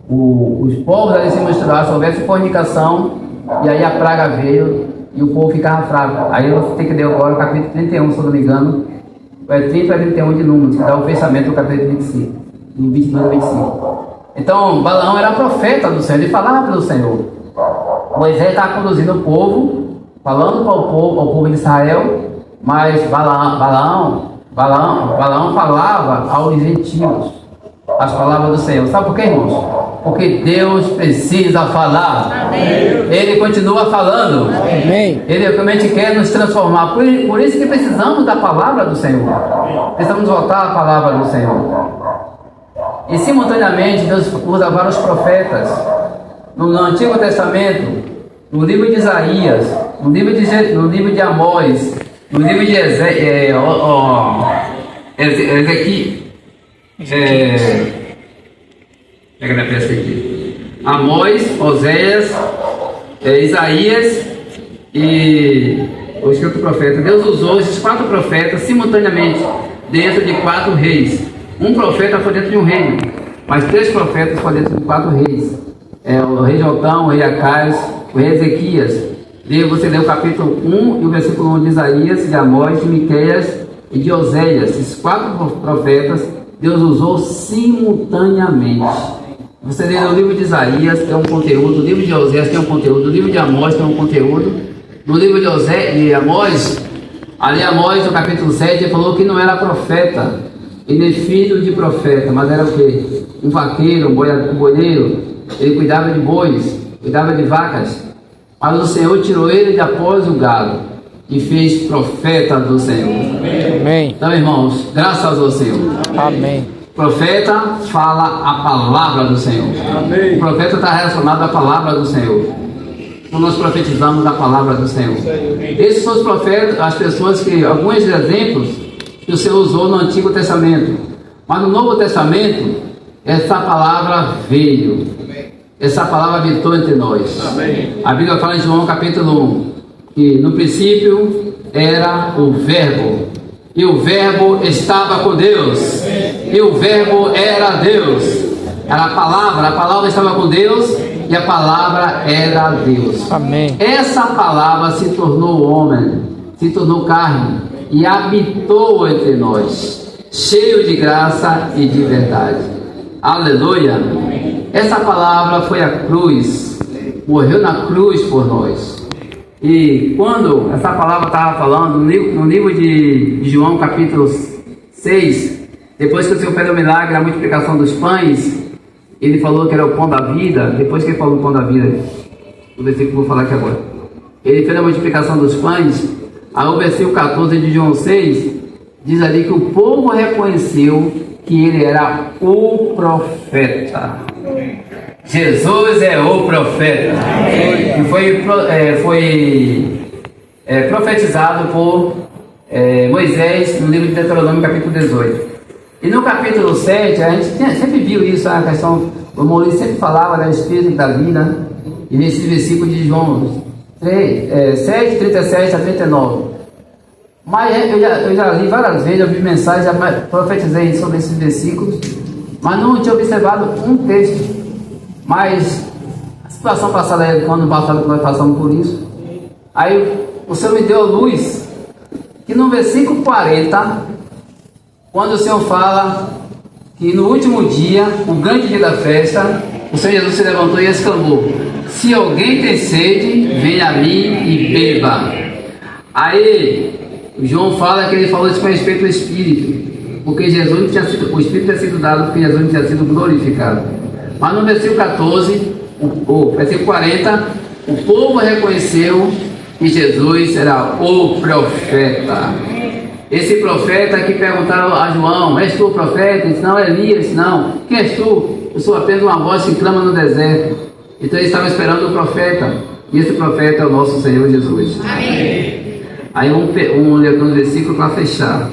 os povos ali se misturassem, houvesse fornicação, e aí a praga veio e o povo ficava fraco. Aí você tem que ler agora o capítulo 31, se eu não me engano, 30 a 31 de Números, que dá o fechamento do capítulo 25, do 22 a 25. Então, Balaão era profeta do Senhor, ele falava pelo Senhor. Moisés estava conduzindo o povo, falando para ao povo de Israel, mas Balaão falava aos gentios as palavras do Senhor. Sabe por quê, irmãos? Porque Deus precisa falar. Amém. Ele continua falando. Amém. Ele realmente quer nos transformar. Por isso que precisamos da palavra do Senhor. Precisamos voltar à palavra do Senhor. E simultaneamente Deus usa vários profetas. No Antigo Testamento, no livro de Isaías, no livro de Amós, no livro de Ezequiel, pega minha peça aqui. Amós, Oséias, Isaías e o escrito profeta. Deus usou esses 4 profetas simultaneamente dentro de 4 reis. Um profeta foi dentro de um reino, mas 3 profetas foram dentro de 4 reis. O rei Jotão, o rei Acais, o rei Ezequias. Você lê o capítulo 1 e o versículo 1 de Isaías, de Amós, de Miqueias e de Oséias. Esses 4 profetas Deus usou simultaneamente. Você lê no livro de Isaías, tem um conteúdo, no livro de Oséias tem um conteúdo, no livro de Amós tem um conteúdo, no livro de Amós, ali Amós, no capítulo 7, ele falou que não era profeta, ele é filho de profeta, mas era o quê? Um vaqueiro, um boiadeiro, ele cuidava de bois, cuidava de vacas, mas o Senhor tirou ele de após o gado e fez profeta do Senhor. Amém. Então, irmãos, graças ao Senhor. Amém. O profeta fala a palavra do Senhor. Amém. O profeta está relacionado à palavra do Senhor. Então nós profetizamos a palavra do Senhor. Esses são os profetas, as pessoas que, alguns exemplos que o Senhor usou no Antigo Testamento. Mas no Novo Testamento, essa palavra veio. Essa palavra habitou entre nós. Amém. A Bíblia fala em João capítulo 1, que no princípio era o Verbo. E o Verbo estava com Deus. E o Verbo era Deus. Era a palavra estava com Deus e a palavra era Deus. Amém. Essa palavra se tornou homem, se tornou carne e habitou entre nós, cheio de graça e de verdade. Aleluia. Essa palavra foi a cruz, morreu na cruz por nós. E quando essa palavra estava falando, no livro de João, capítulo 6, depois que o Senhor fez o milagre, a multiplicação dos pães, ele falou que era o pão da vida. Depois que ele falou o pão da vida, o versículo que eu vou falar aqui agora, ele fez a multiplicação dos pães. Aí o versículo 14 de João 6, diz ali que o povo reconheceu que ele era o profeta. Jesus é o profeta, que foi profetizado por Moisés no livro de Deuteronômio, capítulo 18. E no capítulo 7, a gente sempre viu isso, a questão, o Maurício sempre falava da Espírito da vida, e nesse versículo de João 7, 37 a 39. Mas eu já li várias vezes, eu vi mensagens, já profetizei sobre esses versículos, mas não tinha observado um texto. Mas a situação passada, quando passado nós passamos por isso, aí o Senhor me deu luz, que no versículo 40, quando o Senhor fala que no último dia, o grande dia da festa, o Senhor Jesus se levantou e exclamou: se alguém tem sede, venha a mim e beba. Aí o João fala que ele falou isso com respeito ao Espírito, porque Jesus não tinha sido, o Espírito tinha sido dado porque Jesus não tinha sido glorificado. Mas no versículo 14, versículo 40, o povo reconheceu que Jesus era o profeta. Esse profeta que perguntaram a João: és tu o profeta? Ele disse: não, Elias. Não. Quem és tu? Eu sou apenas uma voz que clama no deserto. Então eles estavam esperando o profeta, e esse profeta é o nosso Senhor Jesus. Amém. Aí um versículo para fechar.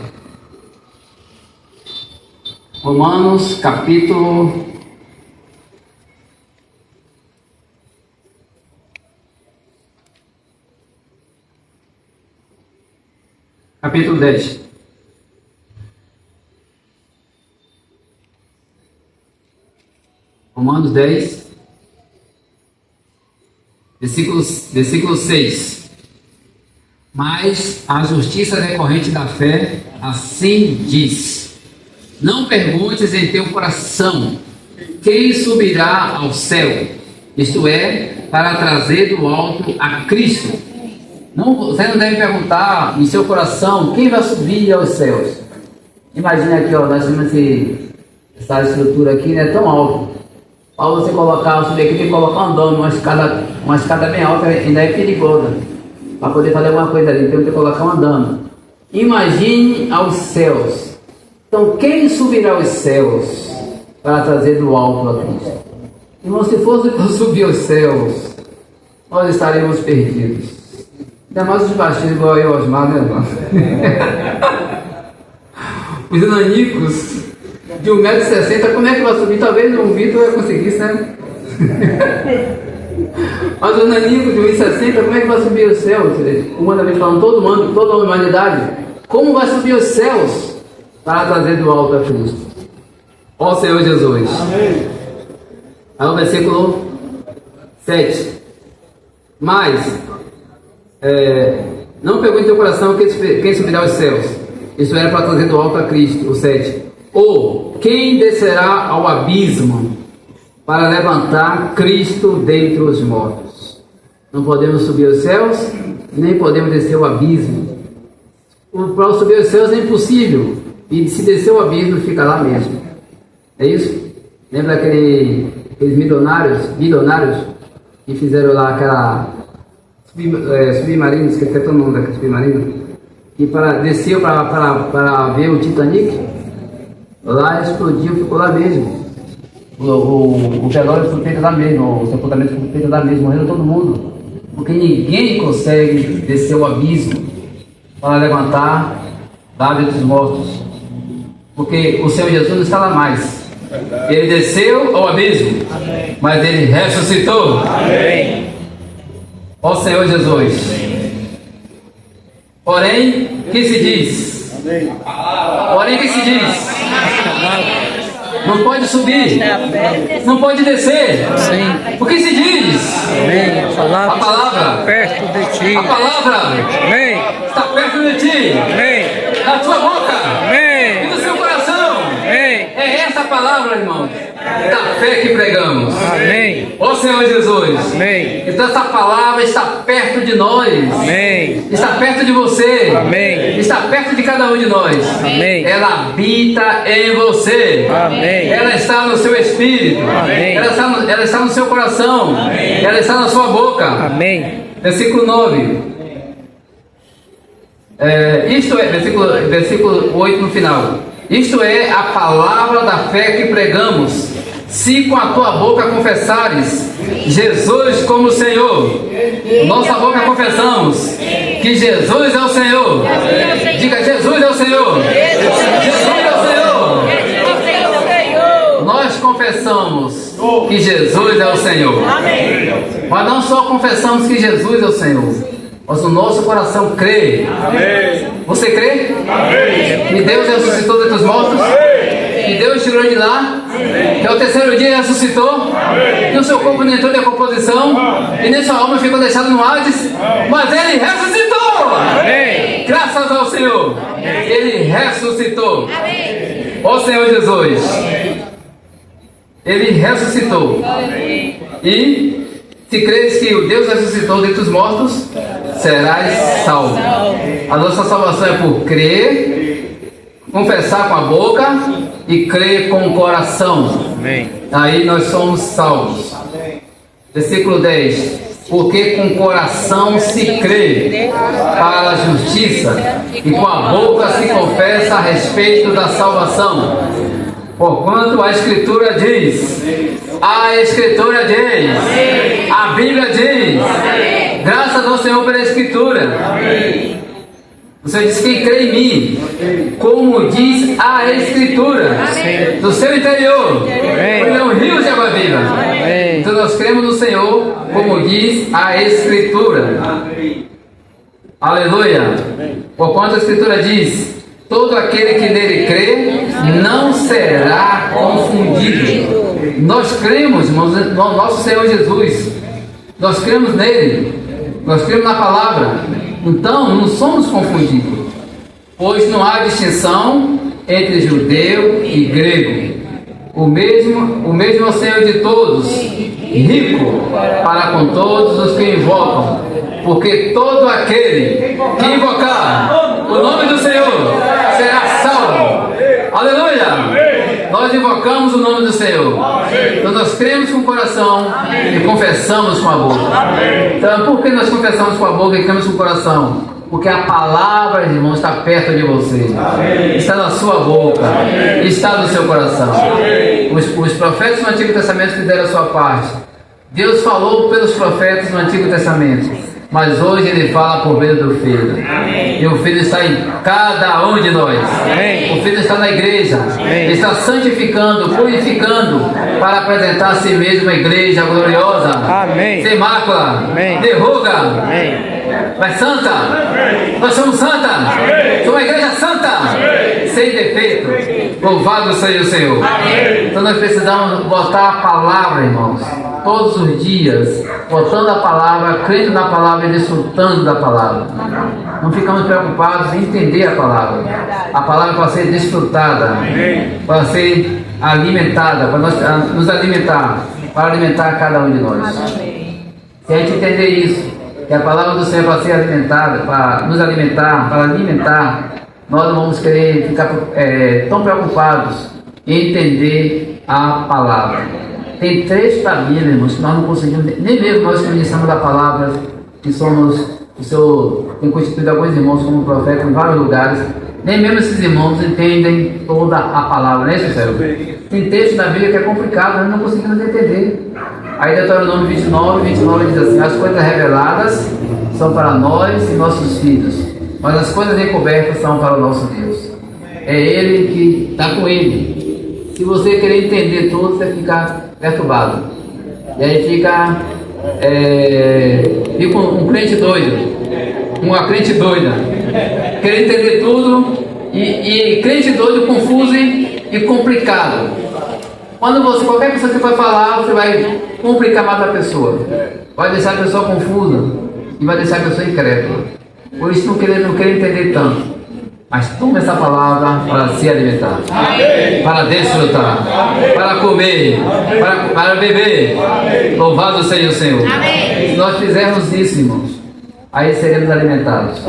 Romanos capítulo 10. Romanos 10, versículo 6. Mas a justiça decorrente da fé assim diz: não perguntes em teu coração quem subirá ao céu, isto é, para trazer do alto a Cristo. Não, você não deve perguntar em seu coração quem vai subir aos céus. Imagina aqui, nós temos essa estrutura aqui, né, tão alta. Para você subir aqui, tem que colocar andando, uma escada bem alta, ainda é perigosa. Para poder fazer alguma coisa ali, tem que colocar andando. Imagine aos céus. Então, quem subirá aos céus para trazer do alto a Cristo? Irmão, se fosse para subir aos céus, nós estaremos perdidos. Ainda mais os baixinhos igual eu, Osmar, né, irmão? Os nanicos de 1,60 m, como é que vai subir? Talvez o Vitor vai conseguir, né? Mas os nanicos de 1,60 m, como é que vai subir os céus? Humanamente falando, todo mundo, toda a humanidade, como vai subir os céus para trazer do alto a Cristo? Ó Senhor Jesus. Amém. Aí o versículo 7. Mas não pergunte em teu coração quem subirá aos céus. Isso era para trazer do alto a Cristo. O 7. Ou quem descerá ao abismo para levantar Cristo dentre os mortos? Não podemos subir aos céus, nem podemos descer ao abismo. Para subir aos céus é impossível. E se descer ao abismo, fica lá mesmo. É isso? Lembra aqueles milionários que fizeram lá aquela submarino, esqueci o nome daquele submarino, que desceu para ver o Titanic, lá explodiu, ficou lá mesmo. O velório foi feito lá mesmo, o sepultamento foi feito lá mesmo, morreu todo mundo, porque ninguém consegue descer o abismo para levantar da vida dos mortos, porque o Senhor Jesus não está lá mais. Ele desceu ao abismo, amém, mas ele ressuscitou. Amém. Ó Senhor Jesus. Porém, que se diz? Amém. Porém, que se diz? Não pode subir, não pode descer. Sim. O que se diz? Amém. A palavra perto de ti. A palavra, amém, está perto de ti. Amém. Na tua boca. Amém. E no seu coração. Amém. É essa palavra, irmãos, da fé que pregamos. Amém. Ó Senhor Jesus. Amém. Então essa palavra está perto de nós. Amém. Está perto de você. Amém. Está perto de cada um de nós. Amém. Ela habita em você. Amém. Ela está no seu espírito. Amém. Ela está no seu coração. Amém. Ela está na sua boca. Amém. Versículo 9. Isto é, versículo 8 no final. Isto é a palavra da fé que pregamos. Se com a tua boca confessares Jesus como Senhor, nossa boca confessamos que Jesus é o Senhor. Diga: Jesus é o Senhor. Jesus é o Senhor. Nós confessamos que Jesus é o Senhor. Mas não só confessamos que Jesus é o Senhor, mas o nosso coração crê. Você crê? Que Deus ressuscitou dentre os mortos? Que Deus tirou de lá? Que ao terceiro dia ressuscitou? Que o seu corpo não entrou em decomposição? E nem sua alma ficou deixada no Hades? Mas Ele ressuscitou! Graças ao Senhor! Ele ressuscitou! Ó Senhor Jesus! Ele ressuscitou! E se creres que o Deus ressuscitou dentre os mortos, serás salvo. A nossa salvação é por crer, confessar com a boca e crer com o coração. Aí nós somos salvos. Versículo 10. Porque com o coração se crê para a justiça e com a boca se confessa a respeito da salvação. Porquanto a Escritura diz, a Bíblia diz, graças ao Senhor pela Escritura. Você diz: quem crê em mim, como diz a Escritura, do seu interior fluirão rios de água viva. Então nós cremos no Senhor, como diz a Escritura. Aleluia. Porquanto a Escritura diz: todo aquele que nele crê não será confundido. Nós cremos, irmãos, no nosso Senhor Jesus. Nós cremos nele. Nós cremos na palavra. Então não somos confundidos, pois não há distinção entre judeu e grego. O mesmo é o Senhor de todos, rico para com todos os que invocam, porque todo aquele que invocar o nome do Senhor será salvo. Aleluia! Nós invocamos o nome do Senhor. Então nós cremos com o coração e confessamos com a boca. Então por que nós confessamos com a boca e cremos com o coração? Porque a palavra, irmão, está perto de você. Está na sua boca. Está no seu coração. Os profetas do Antigo Testamento fizeram a sua parte. Deus falou pelos profetas no Antigo Testamento, mas hoje Ele fala por meio do Filho. E o Filho está em cada um de nós. O Filho está na igreja. Ele está santificando, purificando, para apresentar a si mesmo uma igreja gloriosa, sem mácula, nem ruga, mas santa. Nós somos santa. Somos uma igreja santa, sem defeito. Louvado seja o Senhor. Então nós precisamos botar a palavra, irmãos, todos os dias, botando a palavra, crendo na palavra e desfrutando da palavra. Não ficamos preocupados em entender a palavra. A palavra para ser desfrutada, para ser alimentada, para nós nos alimentar, para alimentar cada um de nós. Se a gente entender isso, que a palavra do Senhor é para ser alimentada, para nos alimentar, para alimentar, nós não vamos querer ficar tão preocupados em entender a palavra. Tem trechos da Bíblia, irmãos, que nós não conseguimos, nem mesmo nós que ministramos a palavra, que somos, o Senhor tem constituído alguns irmãos como profeta em vários lugares, nem mesmo esses irmãos entendem toda a palavra, né, Senhor? Tem textos da Bíblia que é complicado, nós não conseguimos entender. Aí Deuteronômio 29 diz assim: as coisas reveladas são para nós e nossos filhos, mas as coisas encobertas são para o nosso Deus. É Ele que está com Ele. Se você querer entender tudo, você fica perturbado. E aí fica um crente doido, uma crente doida, querer entender tudo e crente doido, confuso e complicado. Quando qualquer pessoa que for falar, você vai complicar mais a pessoa, vai deixar a pessoa confusa e vai deixar a pessoa incrédula. Por isso não querer entender tanto, mas toma essa palavra para se alimentar, para desfrutar, para comer, para beber. Louvado seja o Senhor. Se nós fizermos isso, irmãos, aí seremos alimentados.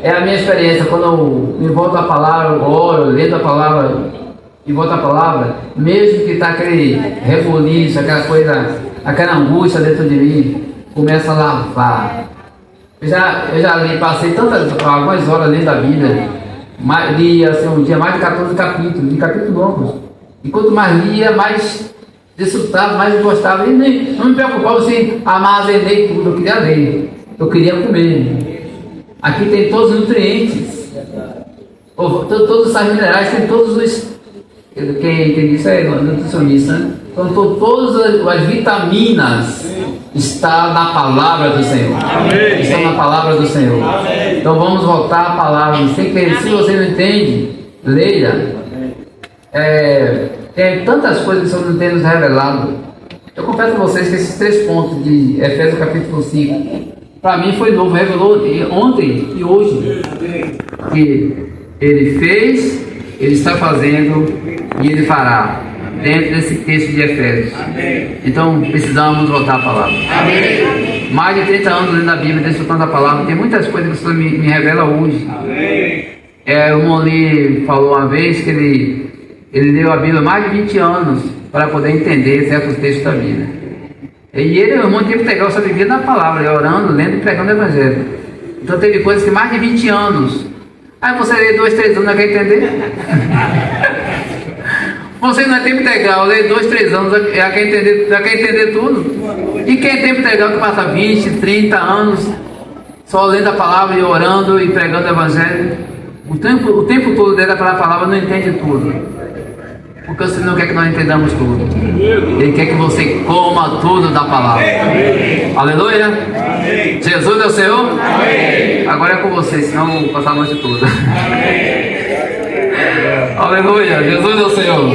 É a minha experiência. Quando eu me volto à palavra, eu oro, lendo a palavra e volto à palavra, mesmo que está aquele rebuliço, aquela coisa, aquela angústia dentro de mim, começa a lavar. Eu já li, passei algumas horas lendo a Bíblia, li assim, um dia mais de 14 capítulos, de capítulos longos. E quanto mais lia, mais desfrutava, mais gostava. E não me preocupava se armazenei tudo, eu queria ler, eu queria comer. Aqui tem todos os nutrientes, todos os sais minerais, tem todos Quem entende isso é nutricionista, né? Então todas as vitaminas estão na palavra do Senhor. Amém. Estão na palavra do Senhor. Amém. Então vamos voltar à palavra. Se você não entende, leia. Tem tantas coisas que o Senhor não tem nos revelado. Eu confesso a vocês que esses 3 pontos de Efésios capítulo 5, para mim foi novo, revelou ontem e hoje. Que Ele fez, Ele está fazendo e Ele fará. Dentro desse texto de Efésios. Amém. Então precisamos voltar à palavra. Amém. Mais de 30 anos lendo a Bíblia, desfrutando da palavra. Tem muitas coisas que o Senhor me revela hoje. O Moli falou uma vez que ele leu a Bíblia mais de 20 anos para poder entender certos textos da Bíblia. E ele, o irmão, teve que pegar essa Bíblia na palavra, orando, lendo e pregando o Evangelho. Então teve coisas que mais de 20 anos. Aí você lê 2, 3 anos, não quer entender? Você não é tempo integral, lê 2, 3 anos, já quer entender tudo. E quem é tempo integral que passa 20, 30 anos só lendo a palavra e orando e pregando o Evangelho, o tempo todo lendo a palavra não entende tudo. Porque o Senhor não quer que nós entendamos tudo. Ele quer que você coma tudo da palavra. Amém. Aleluia. Amém. Jesus é o Senhor? Amém. Agora é com você, senão eu vou passar a noite toda. Amém. Aleluia, Jesus é o Senhor.